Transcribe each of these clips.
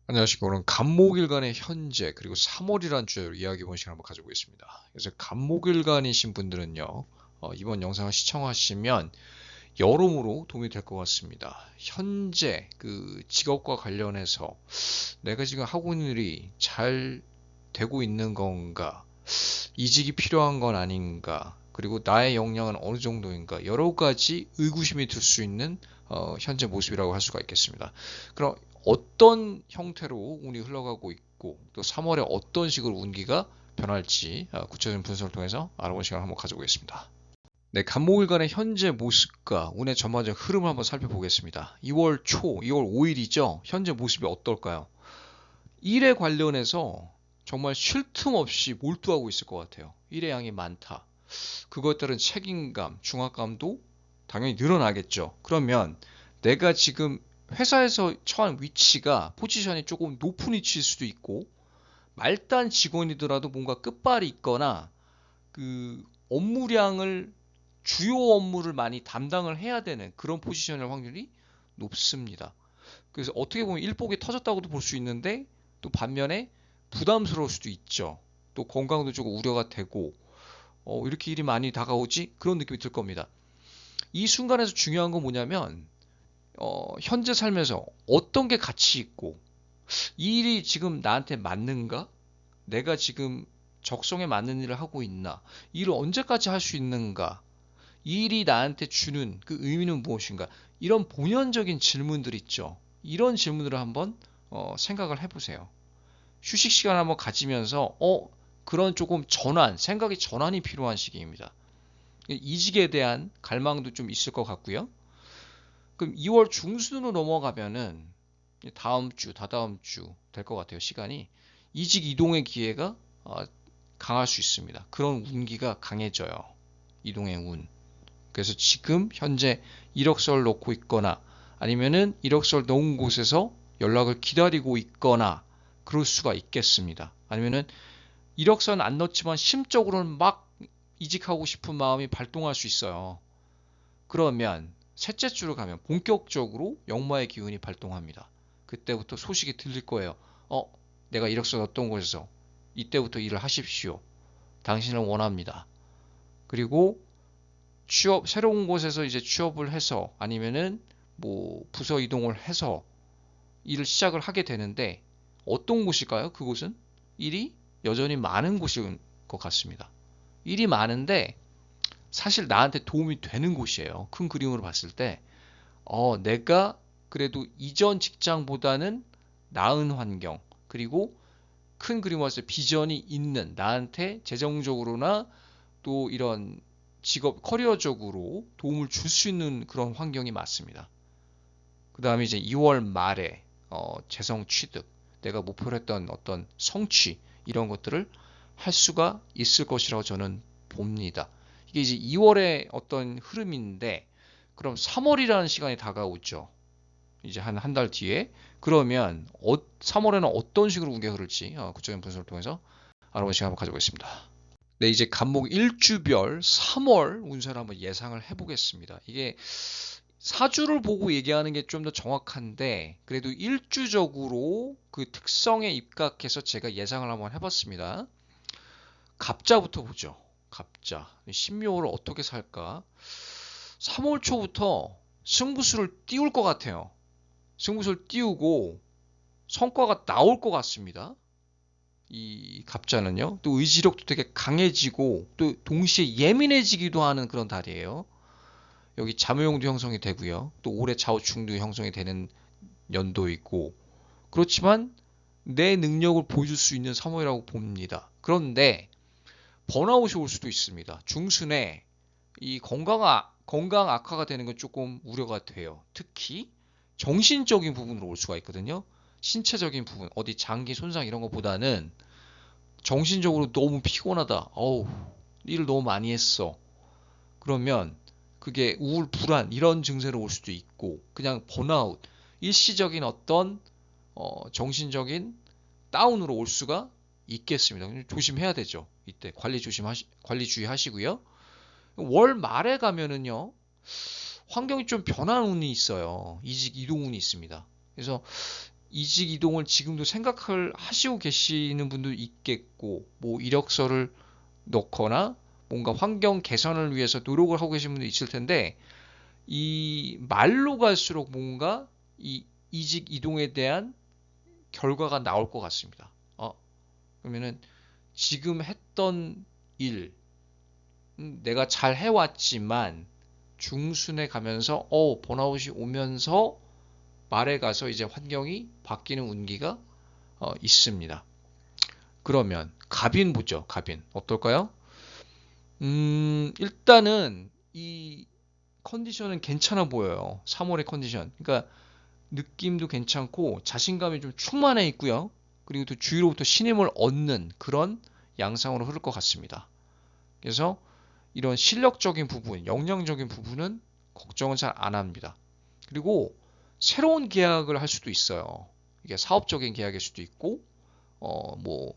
안녕하십니까. 오늘 간목일간의 현재 그리고 3월이라는 주제로 이야기해보는 시간 한번 가져보겠습니다. 그래서 간목일간이신 분들은요, 이번 영상을 시청하시면 여러모로 도움이 될 것 같습니다. 현재 그 직업과 관련해서 내가 지금 하고 있는 일이 잘 되고 있는 건가, 이직이 필요한 건 아닌가, 그리고 나의 역량은 어느 정도인가, 여러 가지 의구심이 들 수 있는 현재 모습이라고 할 수가 있겠습니다. 그럼 어떤 형태로 운이 흘러가고 있고 또 3월에 어떤 식으로 운기가 변할지 구체적인 분석을 통해서 알아보는 시간을 한번 가져보겠습니다. 네, 간목일간의 현재 모습과 운의 전반적 흐름을 한번 살펴보겠습니다. 2월 초, 2월 5일이죠. 현재 모습이 어떨까요? 일에 관련해서 정말 쉴 틈 없이 몰두하고 있을 것 같아요. 일의 양이 많다. 그것에 따른 책임감, 중압감도 당연히 늘어나겠죠. 그러면 내가 지금 회사에서 처한 위치가 포지션이 조금 높은 위치일 수도 있고 말단 직원이더라도 뭔가 끝발이 있거나 그 업무량을 주요 업무를 많이 담당을 해야 되는 그런 포지션일 확률이 높습니다. 그래서 어떻게 보면 일복이 터졌다고도 볼 수 있는데 또 반면에 부담스러울 수도 있죠. 또 건강도 조금 우려가 되고 이렇게 일이 많이 다가오지? 그런 느낌이 들 겁니다. 이 순간에서 중요한 건 뭐냐면 현재 삶에서 어떤 게 가치 있고 이 일이 지금 나한테 맞는가? 내가 지금 적성에 맞는 일을 하고 있나? 이 일을 언제까지 할 수 있는가? 이 일이 나한테 주는 그 의미는 무엇인가? 이런 본연적인 질문들 있죠. 이런 질문들을 한번 생각을 해보세요. 휴식 시간 한번 가지면서 그런 조금 전환, 생각의 전환이 필요한 시기입니다. 이직에 대한 갈망도 좀 있을 것 같고요. 그럼 2월 중순으로 넘어가면은 다음 주, 다다음 주 될 것 같아요. 시간이 이직 이동의 기회가 강할 수 있습니다. 그런 운기가 강해져요. 이동의 운. 그래서 지금 현재 이력서를 넣고 있거나 아니면은 이력서를 넣은 곳에서 연락을 기다리고 있거나 그럴 수가 있겠습니다. 아니면은 이력서는 안 넣지만 심적으로는 막 이직하고 싶은 마음이 발동할 수 있어요. 그러면 셋째 주로 가면 본격적으로 역마의 기운이 발동합니다. 그때부터 소식이 들릴 거예요. 어, 내가 이력서 넣었던 곳에서 이때부터 일을 하십시오. 당신을 원합니다. 그리고 취업, 새로운 곳에서 이제 취업을 해서 아니면은 뭐 부서 이동을 해서 일을 시작을 하게 되는데 어떤 곳일까요? 그곳은 일이 여전히 많은 곳인 것 같습니다. 일이 많은데 사실 나한테 도움이 되는 곳이에요. 큰 그림으로 봤을 때, 내가 그래도 이전 직장보다는 나은 환경, 그리고 큰 그림으로 봤을 때 비전이 있는 나한테 재정적으로나 또 이런 직업, 커리어적으로 도움을 줄 수 있는 그런 환경이 맞습니다. 그 다음에 이제 2월 말에 재성 취득, 내가 목표로 했던 어떤 성취 이런 것들을 할 수가 있을 것이라고 저는 봅니다. 이게 이제 2월의 어떤 흐름인데 그럼 3월이라는 시간이 다가오죠. 이제 한 달 뒤에 그러면 3월에는 어떤 식으로 운기가 흐를지 구체적인 분석을 통해서 알아보는 시간 한번 가져보겠습니다. 네, 이제 간목 일주별 3월 운세를 한번 예상을 해보겠습니다. 이게 사주를 보고 얘기하는 게 좀 더 정확한데 그래도 일주적으로 그 특성에 입각해서 제가 예상을 한번 해봤습니다. 갑자부터 보죠. 갑자. 신묘를 어떻게 살까? 3월 초부터 승부수를 띄울 것 같아요. 승부수를 띄우고 성과가 나올 것 같습니다. 이 갑자는요. 또 의지력도 되게 강해지고 또 동시에 예민해지기도 하는 그런 달이에요. 여기 잠요용도 형성이 되고요. 또 올해 좌우충도 형성이 되는 연도 있고 그렇지만 내 능력을 보여줄 수 있는 3월이라고 봅니다. 그런데 번아웃이 올 수도 있습니다. 중순에 이 건강 악화가 되는 건 조금 우려가 돼요. 특히 정신적인 부분으로 올 수가 있거든요. 신체적인 부분, 어디 장기 손상 이런 것보다는 정신적으로 너무 피곤하다. 어우, 일을 너무 많이 했어. 그러면 그게 우울, 불안 이런 증세로 올 수도 있고 그냥 번아웃, 일시적인 어떤 정신적인 다운으로 올 수가 있겠습니다. 조심해야 되죠. 이때 관리 주의하시고요. 월 말에 가면은요. 환경이 좀 변한 운이 있어요. 이직 이동 운이 있습니다. 그래서 이직 이동을 지금도 생각을 하시고 계시는 분도 있겠고, 뭐 이력서를 넣거나 뭔가 환경 개선을 위해서 노력을 하고 계신 분도 있을 텐데, 이 말로 갈수록 뭔가 이 이직 이동에 대한 결과가 나올 것 같습니다. 그러면은 지금 했던 일, 내가 잘 해왔지만 중순에 가면서 번아웃이 오면서 말에 가서 이제 환경이 바뀌는 운기가 있습니다. 그러면 갑인 보죠. 갑인 어떨까요? 일단은 이 컨디션은 괜찮아 보여요. 3월의 컨디션. 그러니까 느낌도 괜찮고 자신감이 좀 충만해 있고요. 그리고 또 주위로부터 신임을 얻는 그런 양상으로 흐를 것 같습니다. 그래서 이런 실력적인 부분, 역량적인 부분은 걱정은 잘 안 합니다. 그리고 새로운 계약을 할 수도 있어요. 이게 사업적인 계약일 수도 있고, 뭐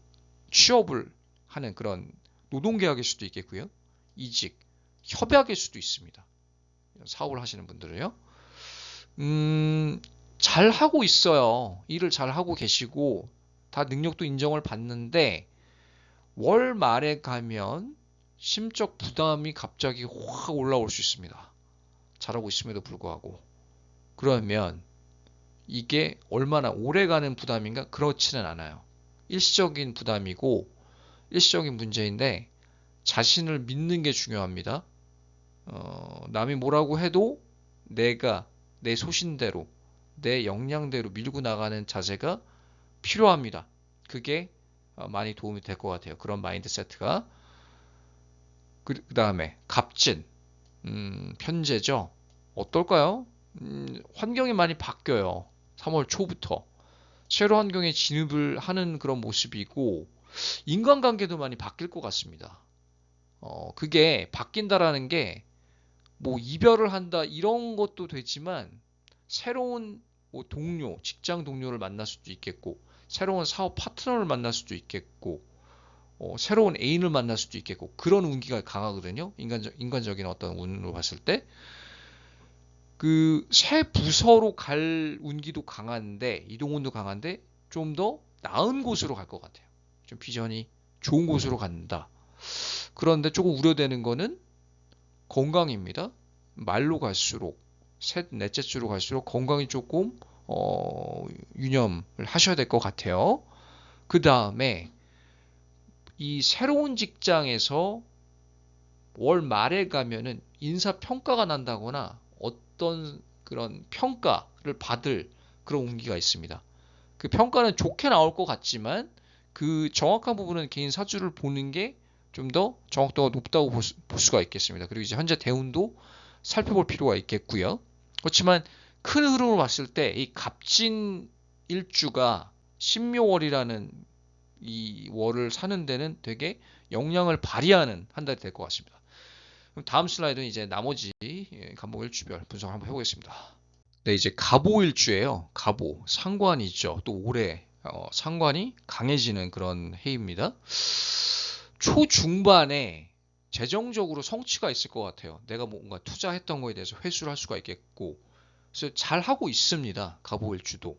취업을 하는 그런 노동계약일 수도 있겠고요. 이직, 협약일 수도 있습니다. 사업을 하시는 분들은요. 잘 하고 있어요. 일을 잘 하고 계시고 다 능력도 인정을 받는데 월 말에 가면 심적 부담이 갑자기 확 올라올 수 있습니다. 잘하고 있음에도 불구하고. 그러면 이게 얼마나 오래가는 부담인가? 그렇지는 않아요. 일시적인 부담이고 일시적인 문제인데 자신을 믿는 게 중요합니다. 남이 뭐라고 해도 내가 내 소신대로 내 역량대로 밀고 나가는 자세가 필요합니다. 그게 많이 도움이 될 것 같아요. 그런 마인드 세트가. 그 다음에 갑진, 편제죠. 어떨까요? 환경이 많이 바뀌어요. 3월 초부터. 새로 환경에 진입을 하는 그런 모습이고 인간관계도 많이 바뀔 것 같습니다. 그게 바뀐다라는 게 뭐 이별을 한다 이런 것도 되지만 새로운 뭐 동료, 직장 동료를 만날 수도 있겠고 새로운 사업 파트너를 만날 수도 있겠고 새로운 애인을 만날 수도 있겠고 그런 운기가 강하거든요. 인간적인 어떤 운으로 봤을 때 그 새 부서로 갈 운기도 강한데 이동운도 강한데 좀 더 나은 곳으로 갈 것 같아요. 좀 비전이 좋은 곳으로 간다. 그런데 조금 우려되는 거는 건강입니다. 말로 갈수록 셋, 넷째 주로 갈수록 건강이 조금 유념을 하셔야 될 것 같아요. 그 다음에 이 새로운 직장에서 월 말에 가면은 인사 평가가 난다거나 어떤 그런 평가를 받을 그런 운기가 있습니다. 그 평가는 좋게 나올 것 같지만 그 정확한 부분은 개인 사주를 보는 게 좀 더 정확도가 높다고 볼 수가 있겠습니다. 그리고 이제 현재 대운도 살펴볼 필요가 있겠고요. 그렇지만 큰 흐름을 봤을 때 이 갑진 일주가 신묘월이라는 이 월을 사는 데는 되게 역량을 발휘하는 한 달이 될 것 같습니다. 그럼 다음 슬라이드는 이제 나머지 간목 일주별 분석을 한번 해보겠습니다. 네, 이제 갑오 일주예요. 갑오 상관이 있죠. 또 올해 상관이 강해지는 그런 해입니다. 초중반에 재정적으로 성취가 있을 것 같아요. 내가 뭔가 투자했던 거에 대해서 회수를 할 수가 있겠고, 그래서 잘 하고 있습니다. 갑오 일주도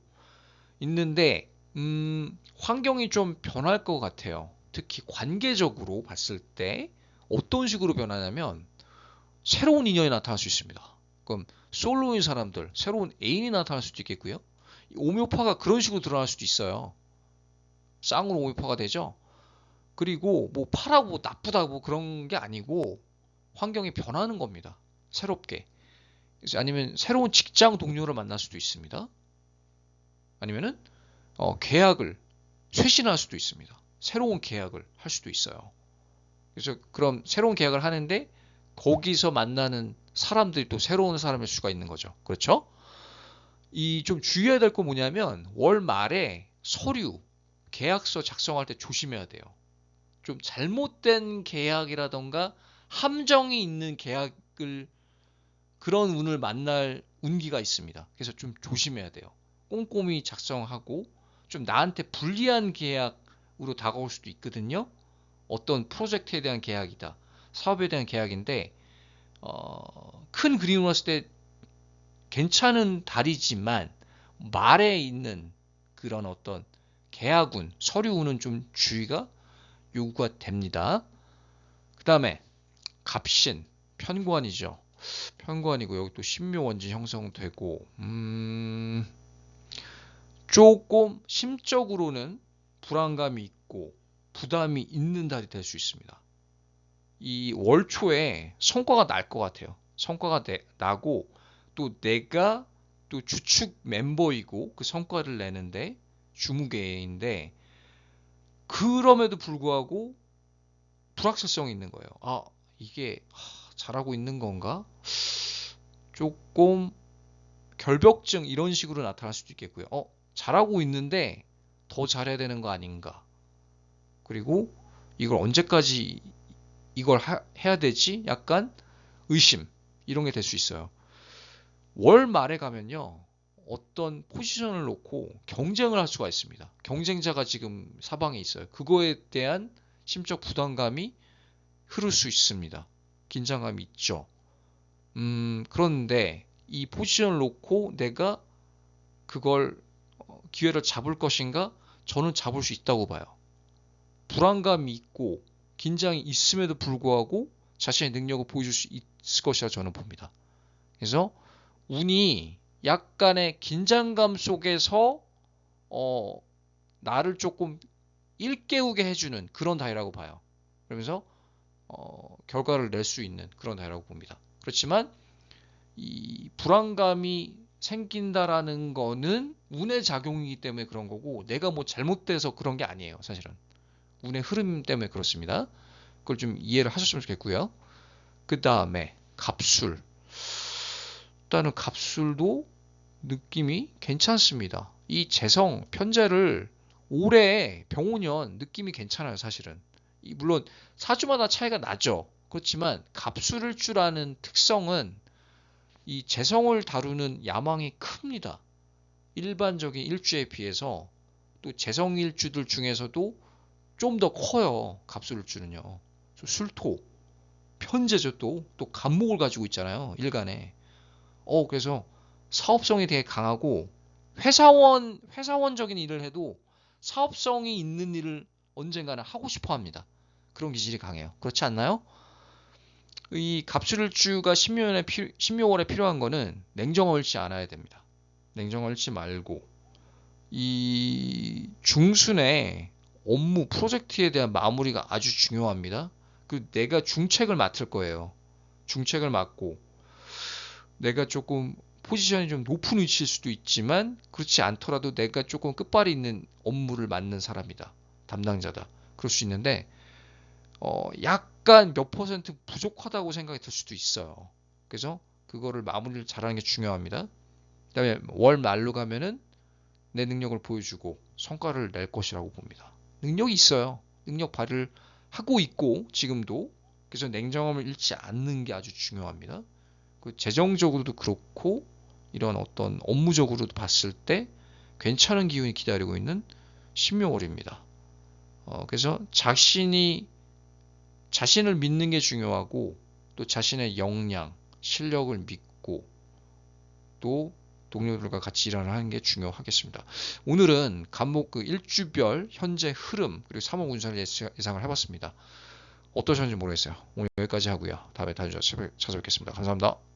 있는데 환경이 좀 변할 것 같아요. 특히 관계적으로 봤을 때 어떤 식으로 변하냐면 새로운 인연이 나타날 수 있습니다. 그럼 솔로인 사람들, 새로운 애인이 나타날 수도 있겠고요. 오묘파가 그런 식으로 드러날 수도 있어요. 쌍으로 오묘파가 되죠. 그리고 뭐 파라고 나쁘다고 그런 게 아니고 환경이 변하는 겁니다. 새롭게. 아니면 새로운 직장 동료를 만날 수도 있습니다. 아니면은 계약을 쇄신할 수도 있습니다. 새로운 계약을 할 수도 있어요. 그래서 그럼 새로운 계약을 하는데 거기서 만나는 사람들이 또 새로운 사람일 수가 있는 거죠. 그렇죠? 이 좀 주의해야 될 거 뭐냐면 월 말에 서류, 계약서 작성할 때 조심해야 돼요. 좀 잘못된 계약이라던가 함정이 있는 계약을 그런 운을 만날 운기가 있습니다. 그래서 좀 조심해야 돼요. 꼼꼼히 작성하고 좀 나한테 불리한 계약으로 다가올 수도 있거든요. 어떤 프로젝트에 대한 계약이다. 사업에 대한 계약인데 큰 그림으로 봤을 때 괜찮은 달이지만 말에 있는 그런 어떤 계약운, 서류운은 좀 주의가 요구가 됩니다. 그 다음에 갑신, 편관이죠. 편관이고 여기 또 신묘원진 형성되고 조금 심적으로는 불안감이 있고 부담이 있는 달이 될 수 있습니다. 이 월초에 성과가 날 것 같아요. 성과가 나고 또 내가 또 주축 멤버이고 그 성과를 내는데 주무개인데 그럼에도 불구하고 불확실성이 있는 거예요. 아, 이게 잘하고 있는 건가? 조금 결벽증 이런 식으로 나타날 수도 있겠고요. 잘하고 있는데 더 잘해야 되는 거 아닌가? 그리고 이걸 언제까지 이걸 해야 되지? 약간 의심 이런 게 될 수 있어요. 월 말에 가면요. 어떤 포지션을 놓고 경쟁을 할 수가 있습니다. 경쟁자가 지금 사방에 있어요. 그거에 대한 심적 부담감이 흐를 수 있습니다. 긴장감이 있죠. 그런데 이 포지션을 놓고 내가 그걸 기회를 잡을 것인가? 저는 잡을 수 있다고 봐요. 불안감이 있고 긴장이 있음에도 불구하고 자신의 능력을 보여줄 수 있을 것이라 저는 봅니다. 그래서 운이 약간의 긴장감 속에서 나를 조금 일깨우게 해주는 그런 다이라고 봐요. 그러면서 결과를 낼 수 있는 그런 다이라고 봅니다. 그렇지만 이 불안감이 생긴다라는 거는 운의 작용이기 때문에 그런 거고 내가 뭐 잘못돼서 그런 게 아니에요. 사실은 운의 흐름 때문에 그렇습니다. 그걸 좀 이해를 하셨으면 좋겠고요. 그 다음에 갑술. 일단은 갑술도 느낌이 괜찮습니다. 이 재성, 편재를 올해 병오년 느낌이 괜찮아요. 사실은. 물론 사주마다 차이가 나죠. 그렇지만 갑술을 줄 아는 특성은 이 재성을 다루는 야망이 큽니다. 일반적인 일주에 비해서 또 재성 일주들 중에서도 좀 더 커요. 갑술을 주는요. 술토, 편재죠. 또 갑목을 가지고 있잖아요. 일간에. 그래서 사업성이 되게 강하고 회사원적인 일을 해도 사업성이 있는 일을 언젠가는 하고 싶어 합니다. 그런 기질이 강해요. 그렇지 않나요? 이 갑술일주가 신묘월에 필요한 거는 냉정을 옳지 않아야 됩니다. 냉정을 옳지 말고 이 중순에 업무 프로젝트에 대한 마무리가 아주 중요합니다. 내가 중책을 맡을 거예요. 중책을 맡고 내가 조금 포지션이 좀 높은 위치일 수도 있지만 그렇지 않더라도 내가 조금 끝발이 있는 업무를 맡는 사람이다. 담당자다. 그럴 수 있는데 약간 몇 퍼센트 부족하다고 생각이 들 수도 있어요. 그래서 그거를 마무리를 잘하는 게 중요합니다. 그 다음에 월 말로 가면은 내 능력을 보여주고 성과를 낼 것이라고 봅니다. 능력이 있어요. 능력 발휘를 하고 있고 지금도. 그래서 냉정함을 잃지 않는 게 아주 중요합니다. 재정적으로도 그렇고 이런 어떤 업무적으로도 봤을 때 괜찮은 기운이 기다리고 있는 신묘월입니다. 그래서 자신을 믿는 게 중요하고 또 자신의 역량, 실력을 믿고 또 동료들과 같이 일을 하는 게 중요하겠습니다. 오늘은 간목 일주별 현재 흐름 그리고 3월 운세를 예상을 해봤습니다. 어떠셨는지 모르겠어요. 오늘 여기까지 하고요. 다음에 다시 찾아뵙겠습니다. 감사합니다.